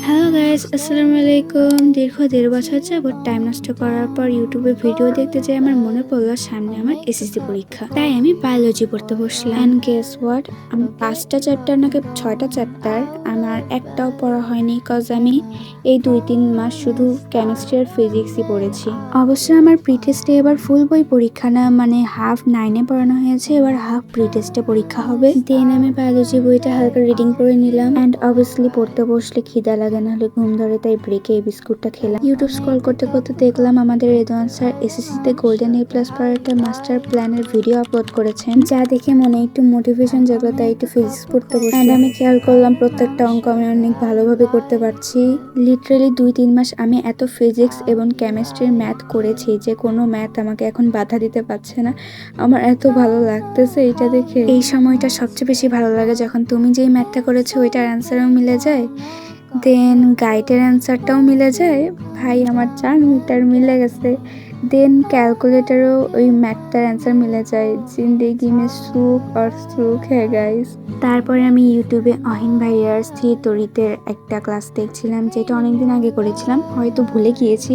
Hello guys, আসসালামু আলাইকুম। দীর্ঘ ১.৫ বছর যাবৎ টাইম নষ্ট করার পর ইউটিউবে ভিডিও দেখতে যেয়ে আমার মনে পড়লো সামনে আমার এসএসসি পরীক্ষা। তাই আমি বায়োলজি পড়তে বসলাম। এন্ড গেস হোয়াট, আমি ৫টা চ্যাপ্টার নাকি ৬টা চ্যাপ্টার আমার একটাও পড়া হয়নি, কজ আমি এই ২-৩ মাস শুধু কেমিস্ট্রি আর ফিজিক্সই পড়েছি। অবশ্য আমার প্রি টেস্টে এবার ফুল বই পরীক্ষা না, মানে হাফ 9-এ পড়ানো হয়েছে, এবার হাফ প্রি টেস্টে পরীক্ষা হবে। দেন আমি বায়োলজি বইটা হালকা রিডিং করে নিলাম। অ্যান্ড অবভিয়াসলি পড়তে বসলে খিদা লাগে, নাহলে ঘুম ধরে, তাই ব্রেকে এই বিস্কুটটা খেলাম। ইউটিউব স্ক্রল করতে করতে দেখলাম আমাদের রেদওয়ান স্যার এসএসসিতে গোল্ডেন এ প্লাস পাওয়ার একটা মাস্টার প্ল্যানের ভিডিও আপলোড করেছেন, যা দেখে মনে একটু মোটিভেশন জাগলো, তাই একটু ফিজিক্স পড়তে বসলাম। অ্যান্ড আমি খেয়াল করলাম প্রত্যেকটা অঙ্ক আমি অনেক ভালোভাবে করতে পারছি। লিটারালি ২-৩ মাস আমি এত ফিজিক্স এবং কেমিস্ট্রির ম্যাথ করেছি যে কোনো ম্যাথ আমাকে এখন বাধা দিতে পারছে না। আমার এত ভালো লাগতেছে এটা দেখে। এই সময়টা সবচেয়ে বেশি ভালো লাগে যখন তুমি যেই ম্যাথটা করেছো ওইটার অ্যান্সারও মিলে যায়, দেন গাইডের অ্যান্সারটাও মিলে যায়। ভাই আমার 4 মিটার মিলে গেছে। দেন ক্যালকুলেটরও ওই ম্যাথটার অ্যান্সার মিলে যায়। জিন্দেগি মে সুখ আর সুখ হ্যাঁ গাইস। তারপরে আমি ইউটিউবে অহিন ভাইয়ার স্থির তড়িতের একটা ক্লাস দেখছিলাম, যেটা অনেকদিন আগে করেছিলাম, হয়তো ভুলে গিয়েছি,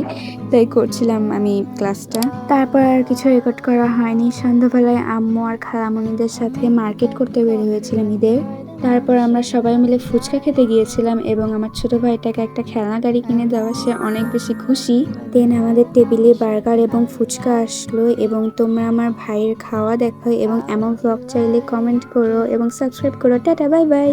তাই করছিলাম আমি ক্লাসটা। তারপর আর কিছু রেকর্ড করা হয়নি। সন্ধ্যাবেলায় আম্মু আর খালামণিদের সাথে মার্কেট করতে বের হয়েছিলাম ঈদের। তারপর আমরা সবাই মিলে ফুচকা খেতে গিয়েছিলাম এবং আমার ছোট ভাইটাকে একটা খেলনা গাড়ি কিনে দেওয়া, সে অনেক বেশি খুশি। দেন আমাদের টেবিলে বার্গার এবং ফুচকা আসলো এবং তোমরা আমার ভাইয়ের খাওয়া দেখো এবং এমন ব্লগ চাইলে কমেন্ট করো এবং সাবস্ক্রাইব করো। Tata, bye bye.